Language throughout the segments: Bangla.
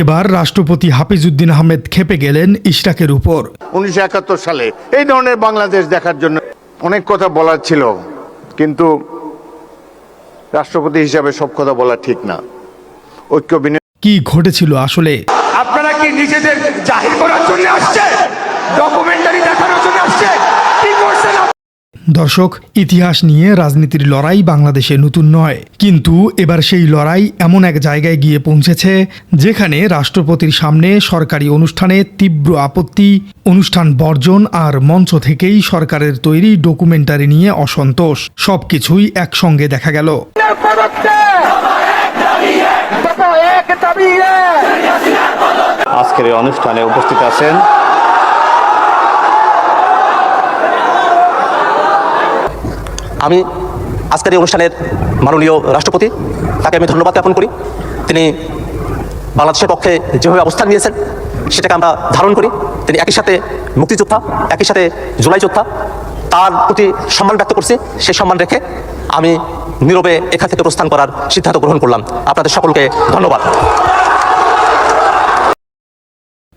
এবার রাষ্ট্রপতি হাফিজউদ্দিন আহমেদ ক্ষেপে গেলেন ইশরাকের উপর। 1971 সালে এই ধরনের বাংলাদেশ দেখার জন্য অনেক কথা বলার ছিল, কিন্তু রাষ্ট্রপতি হিসাবে সব কথা বলা ঠিক না। ঐক্য কি ঘটেছিল আসলে? আপনারা কি নিজেদের জাহির করার জন্য আসছে, ডকুমেন্টারি দেখানোর জন্য আসছে, কি করছেন? দর্শক, ইতিহাস নিয়ে রাজনীতির লড়াই বাংলাদেশে নতুন নয়, কিন্তু এবার সেই লড়াই এমন এক জায়গায় গিয়ে পৌঁছেছে যেখানে রাষ্ট্রপতির সামনে সরকারি অনুষ্ঠানে তীব্র আপত্তি, অনুষ্ঠান বর্জন আর মঞ্চ থেকেই সরকারের তৈরি ডকুমেন্টারি নিয়ে অসন্তোষ, সবকিছুই একসঙ্গে দেখা গেল। আজকের এই অনুষ্ঠানে উপস্থিত আছেন আমি আজকের এই অনুষ্ঠানের মাননীয় রাষ্ট্রপতি, তাকে আমি ধন্যবাদ জ্ঞাপন করি। তিনি বাংলাদেশের পক্ষে যেভাবে অবস্থান নিয়েছেন সেটাকে আমরা ধারণ করি। তিনি একই সাথে মুক্তিযোদ্ধা, একই সাথে জুলাই যোদ্ধা, তার প্রতি সম্মান ব্যক্ত করছি। সেই সম্মান রেখে আমি নীরবে এখান থেকে প্রস্থান করার সিদ্ধান্ত গ্রহণ করলাম। আপনাদের সকলকে ধন্যবাদ।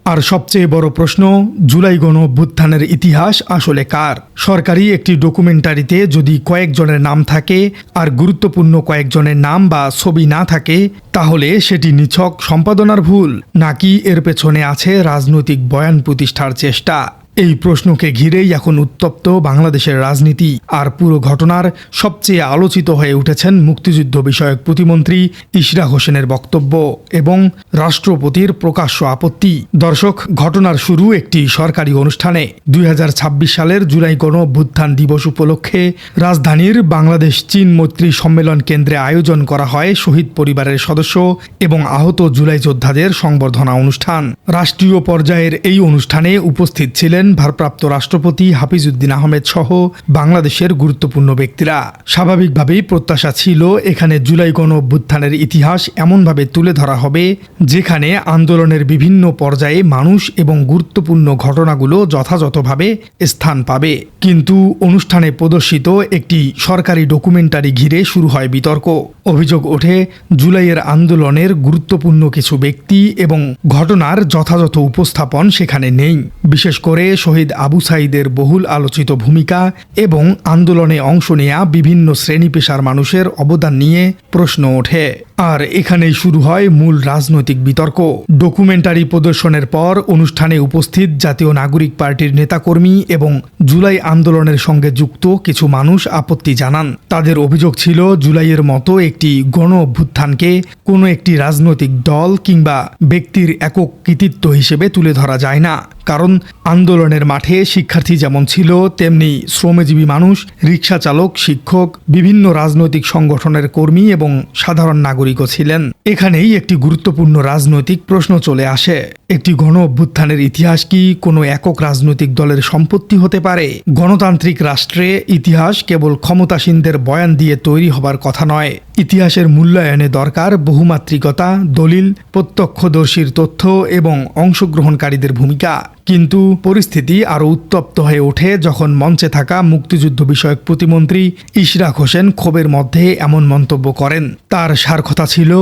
আর সবচেয়ে বড় প্রশ্ন, জুলাই গণঅভ্যুত্থানের ইতিহাস আসলে কার? সরকারি একটি ডকুমেন্টারিতে যদি কয়েকজনের নাম থাকে আর গুরুত্বপূর্ণ কয়েকজনের নাম বা ছবি না থাকে, তাহলে সেটি নিছক সম্পাদনার ভুল, নাকি এর পেছনে আছে রাজনৈতিক বয়ান প্রতিষ্ঠার চেষ্টা? এই প্রশ্নকে ঘিরেই এখন উত্তপ্ত বাংলাদেশের রাজনীতি। আর পুরো ঘটনার সবচেয়ে আলোচিত হয়ে উঠেছেন মুক্তিযুদ্ধ বিষয়ক প্রতিমন্ত্রী ইশরাক হোসেনের বক্তব্য এবং রাষ্ট্রপতির প্রকাশ্য আপত্তি। দর্শক, ঘটনার শুরু একটি সরকারি অনুষ্ঠানে। 2026 সালের জুলাই গণঅভ্যুত্থান দিবস উপলক্ষে রাজধানীর বাংলাদেশ চীন মৈত্রী সম্মেলন কেন্দ্রে আয়োজন করা হয় শহীদ পরিবারের সদস্য এবং আহত জুলাই যোদ্ধাদের সংবর্ধনা অনুষ্ঠান। রাষ্ট্রীয় পর্যায়ের এই অনুষ্ঠানে উপস্থিত ছিলেন ভারপ্রাপ্ত রাষ্ট্রপতি হাফিজউদ্দিন আহমেদ সহ বাংলাদেশের গুরুত্বপূর্ণ ব্যক্তিরা। স্বাভাবিকভাবেই প্রত্যাশা ছিল এখানে জুলাই গণঅভ্যুত্থানের ইতিহাস এমনভাবে তুলে ধরা হবে যেখানে আন্দোলনের বিভিন্ন পর্যায়ে মানুষ এবং গুরুত্বপূর্ণ ঘটনাগুলো যথাযথভাবে স্থান পাবে। কিন্তু অনুষ্ঠানে প্রদর্শিত একটি সরকারি ডকুমেন্টারি ঘিরে শুরু হয় বিতর্ক। অভিযোগ ওঠে জুলাইয়ের আন্দোলনের গুরুত্বপূর্ণ কিছু ব্যক্তি এবং ঘটনার যথাযথ উপস্থাপন সেখানে নেই। বিশেষ করে শহীদ আবু সাঈদের বহুল আলোচিত ভূমিকা এবং আন্দোলনে অংশ নেয়া বিভিন্ন শ্রেণী পেশার মানুষের অবদান নিয়ে প্রশ্ন ওঠে। আর এখানেই শুরু হয় মূল রাজনৈতিক বিতর্ক। ডকুমেন্টারি প্রদর্শনের পর অনুষ্ঠানে উপস্থিত জাতীয় নাগরিক পার্টির নেতাকর্মী এবং জুলাই আন্দোলনের সঙ্গে যুক্ত কিছু মানুষ আপত্তি জানান। তাদের অভিযোগ ছিল জুলাইয়ের মতো একটি গণ অভ্যুত্থানকে কোনো একটি রাজনৈতিক দল কিংবা ব্যক্তির একক কৃতিত্ব হিসেবে তুলে ধরা যায় না, কারণ আন্দোলনের মাঠে শিক্ষার্থী যেমন ছিল তেমনি শ্রমজীবী মানুষ, রিকশা চালক, শিক্ষক, বিভিন্ন রাজনৈতিক সংগঠনের কর্মী এবং সাধারণ নাগরিকও ছিলেন। এখানেই একটি গুরুত্বপূর্ণ রাজনৈতিক প্রশ্ন চলে আসে। একটি গণ অভ্যুত্থানের ইতিহাস কি কোনো একক রাজনৈতিক দলের সম্পত্তি হতে পারে? গণতান্ত্রিক রাষ্ট্রে ইতিহাস কেবল ক্ষমতাসীনদের বয়ান দিয়ে তৈরি হবার কথা নয়। ইতিহাসের মূল্যায়নে দরকার বহুমাত্রিকতা, দলিল, প্রত্যক্ষদর্শীর তথ্য এবং অংশগ্রহণকারীদের ভূমিকা। কিন্তু পরিস্থিতি আরও উত্তপ্ত হয়ে ওঠে যখন মঞ্চে থাকা মুক্তিযুদ্ধ বিষয়ক প্রতিমন্ত্রী ইশরাক হোসেন ক্ষোভের মধ্যে এমন মন্তব্য করেন। তার সার কথা ছিল,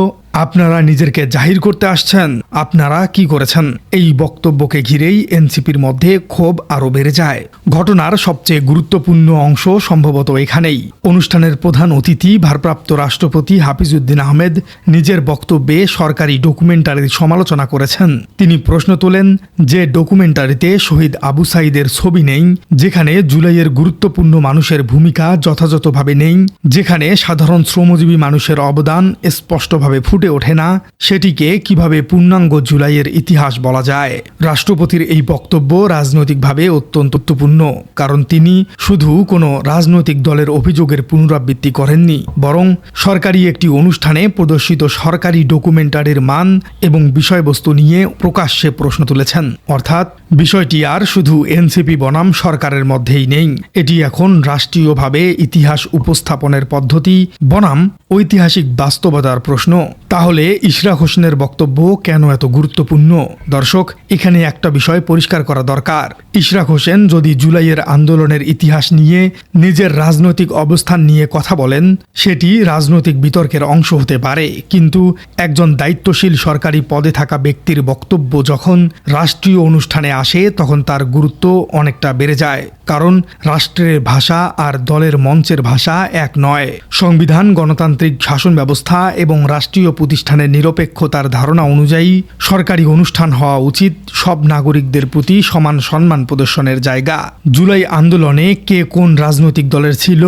আপনারা নিজেদেরকে জাহির করতে আসছেন, আপনারা কি করেছেন? এই বক্তব্যকে ঘিরেই এনসিপির মধ্যে ক্ষোভ আরও বেড়ে যায়। ঘটনার সবচেয়ে গুরুত্বপূর্ণ অংশ সম্ভবত এখানেই। অনুষ্ঠানের প্রধান অতিথি ভারপ্রাপ্ত রাষ্ট্রপতি হাফিজউদ্দিন আহমেদ নিজের বক্তব্যে সরকারি ডকুমেন্টারির সমালোচনা করেছেন। তিনি প্রশ্ন তোলেন যে ডকুমেন্টারিতে শহীদ আবু সাঈদের ছবি নেই, যেখানে জুলাইয়ের গুরুত্বপূর্ণ মানুষের ভূমিকা যথাযথভাবে নেই, যেখানে সাধারণ শ্রমজীবী মানুষের অবদান স্পষ্টভাবে ফুটে ওঠে না, সেটিকে কিভাবে পূর্ণাঙ্গ জুলাইয়ের ইতিহাস বলা যায়? রাষ্ট্রপতির এই বক্তব্য রাজনৈতিকভাবে অত্যন্ত গুরুত্বপূর্ণ, কারণ তিনি শুধু কোনো রাজনৈতিক দলের অভিযোগের পুনরাবৃত্তি করেননি, বরং সরকারি একটি অনুষ্ঠানে প্রদর্শিত সরকারি ডকুমেন্টারির মান এবং বিষয়বস্তু নিয়ে প্রকাশ্যে প্রশ্ন তুলেছেন। অর্থাৎ বিষয়টি আর শুধু এনসিপি বনাম সরকারের মধ্যেই নেই, এটি এখন রাষ্ট্রীয়ভাবে ইতিহাস উপস্থাপনের পদ্ধতি বনাম ঐতিহাসিক বাস্তবতার প্রশ্ন। তাহলে ইশরাক হোসেনের বক্তব্য কেন এত গুরুত্বপূর্ণ? দর্শক, এখানে একটা বিষয় পরিষ্কার করা দরকার। ইশরাক হোসেন যদি জুলাইয়ের আন্দোলনের ইতিহাস নিয়ে নিজের রাজনৈতিক অবস্থান নিয়ে কথা বলেন, সেটি রাজনৈতিক বিতর্কের অংশ হতে পারে, কিন্তু একজন দায়িত্বশীল সরকারি পদে থাকা ব্যক্তির বক্তব্য যখন রাষ্ট্রীয় অনুষ্ঠানে আসে তখন তার গুরুত্ব অনেকটা বেড়ে যায়। কারণ রাষ্ট্রের ভাষা আর দলের মঞ্চের ভাষা এক নয়। সংবিধান, গণতান্ত্রিক শাসন ব্যবস্থা এবং রাষ্ট্রীয় প্রতিষ্ঠানের নিরপেক্ষতার ধারণা অনুযায়ী সরকারি অনুষ্ঠান হওয়া উচিত সব নাগরিকদের প্রতি সমান সম্মান প্রদর্শনের জায়গা। জুলাই আন্দোলনে কে কোন রাজনৈতিক দলের ছিল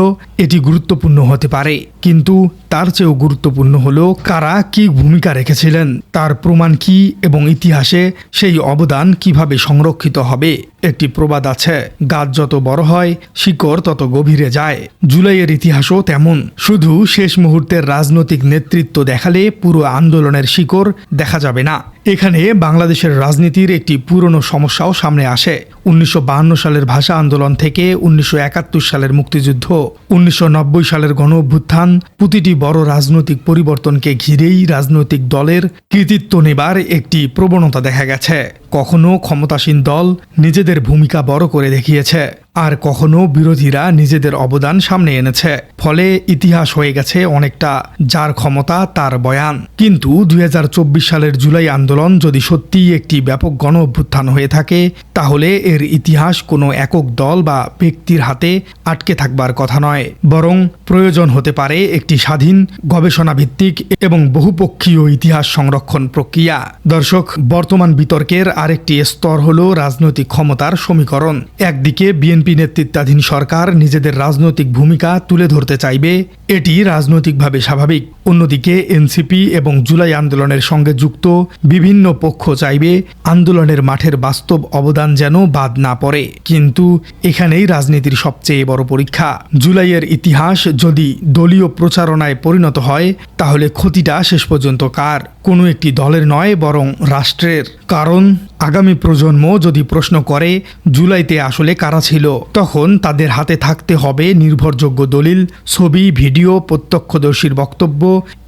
এটি গুরুত্বপূর্ণ হতে পারে, কিন্তু তার চেয়েও গুরুত্বপূর্ণ হলো কারা কি ভূমিকা রেখেছিলেন, তার প্রমাণ কি এবং ইতিহাসে সেই অবদান কিভাবে সংরক্ষিত হবে। একটি প্রবাদ আছে, গাছ যত বড় হয় শিকড় তত গভীরে যায়। জুলাইয়ের ইতিহাসও তেমন। শুধু শেষ মুহূর্তের রাজনৈতিক নেতৃত্ব দেখালে পুরো আন্দোলনের শিকড় দেখা যাবে না। এখানে বাংলাদেশের রাজনীতির একটি পুরনো সমস্যাও সামনে আসে। 1952 সালের ভাষা আন্দোলন থেকে 1971 সালের মুক্তিযুদ্ধ, 1990 সালের গণ অভ্যুত্থান, প্রতিটি বড় রাজনৈতিক পরিবর্তনকে ঘিরেই রাজনৈতিক দলের কৃতিত্ব নেবার একটি প্রবণতা দেখা গেছে। কখনো ক্ষমতাসীন দল নিজেদের ভূমিকা বড় করে দেখিয়েছে, আর কখনো বিরোধীরা নিজেদের অবদান সামনে এনেছে। ফলে ইতিহাস হয়ে গেছে অনেকটা যার ক্ষমতা তার বয়ান। কিন্তু 2024 সালের জুলাই আন্দোলন যদি সত্যিই একটি ব্যাপক গণ অভ্যুত্থান হয়ে থাকে, তাহলে এর ইতিহাস কোনো একক দল বা ব্যক্তির হাতে আটকে থাকবার কথা নয়, বরং প্রয়োজন হতে পারে একটি স্বাধীন, গবেষণা ভিত্তিক এবং বহুপক্ষীয় ইতিহাস সংরক্ষণ প্রক্রিয়া। দর্শক, বর্তমান বিতর্কের আরেকটি স্তর হলো রাজনৈতিক ক্ষমতার সমীকরণ। একদিকে বিএনপি নেতৃত্বাধীন সরকার নিজেদের রাজনৈতিক ভূমিকা তুলে ধরতে চাইবে, এটি রাজনৈতিকভাবে স্বাভাবিক। অন্যদিকে এনসিপি এবং জুলাই আন্দোলনের সঙ্গে যুক্ত বিভিন্ন পক্ষ চাইবে আন্দোলনের মাঠের বাস্তব অবদান যেন বাদ না পড়ে। কিন্তু এখানেই রাজনীতির সবচেয়ে বড় পরীক্ষা। জুলাইয়ের ইতিহাস যদি দলীয় প্রচারণায় পরিণত হয়, তাহলে ক্ষতিটা শেষ পর্যন্ত কার? কোনো একটি দলের নয়, বরং রাষ্ট্রের। কারণ আগামী প্রজন্ম যদি প্রশ্ন করে জুলাইতে আসলে কারা ছিল, তখন তাদের হাতে থাকতে হবে নির্ভরযোগ্য দলিল, ছবি, ভিডিও, প্রত্যক্ষদর্শীর বক্তব্য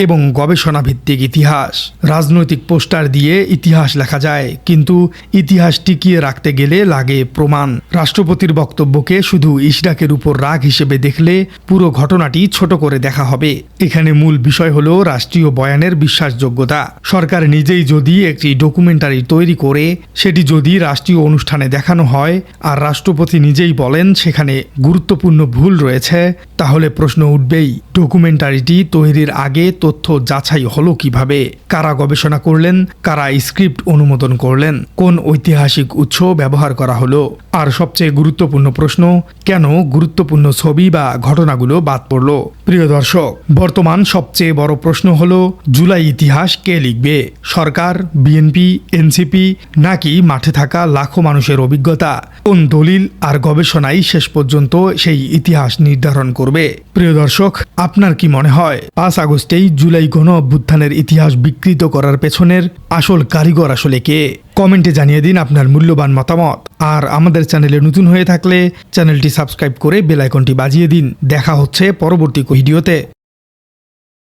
এবং গবেষণা ভিত্তিক ইতিহাস। রাজনৈতিক পোস্টার দিয়ে ইতিহাস লেখা যায়, কিন্তু ইতিহাস টিকিয়ে রাখতে গেলে লাগে প্রমাণ। রাষ্ট্রপতির বক্তব্যকে শুধু ইশরাকের উপর রাগ হিসেবে দেখলে পুরো ঘটনাটি ছোট করে দেখা হবে। এখানে মূল বিষয় হলো রাষ্ট্রীয় বয়ানের বিশ্বাসযোগ্যতা। সরকার নিজেই যদি একটি ডকুমেন্টারি তৈরি করে সেটি যদি রাষ্ট্রীয় অনুষ্ঠানে দেখানো হয় আর রাষ্ট্রপতি নিজেই বলেন সেখানে গুরুত্বপূর্ণ ভুল রয়েছে, তাহলে প্রশ্ন উঠবেই, ডকুমেন্টারিটি তৈরির আগে তথ্য যাচাই হলো কিভাবে? কারা গবেষণা করলেন, কারা স্ক্রিপ্ট অনুমোদন করলেন, কোন ঐতিহাসিক উৎস ব্যবহার করা হলো? আর সবচেয়ে গুরুত্বপূর্ণ প্রশ্ন, কেন গুরুত্বপূর্ণ ছবি বা ঘটনাগুলো বাদ পড়ল? প্রিয় দর্শক, বর্তমান সবচেয়ে বড় প্রশ্ন হলো জুলাই ইতিহাস কে লিখবে? সরকার, বিএনপি, এনসিপি, নাকি মাঠে থাকা লাখো মানুষের অভিজ্ঞতা? কোন দলিল আর গবেষণাই শেষ পর্যন্ত সেই ইতিহাস নির্ধারণ করবে? প্রিয় দর্শক, আপনার কি মনে হয় 5 আগস্টেই জুলাই গণ অভ্যুত্থানের ইতিহাস বিকৃত করার পেছনের আসল কারিগর আসলে কে? কমেন্টে জানিয়ে দিন আপনার মূল্যবান মতামত। আর আমাদের চ্যানেলে নতুন হয়ে থাকলে চ্যানেলটি সাবস্ক্রাইব করে বেল আইকনটি বাজিয়ে দিন। দেখা হচ্ছে পরবর্তী ভিডিওতে।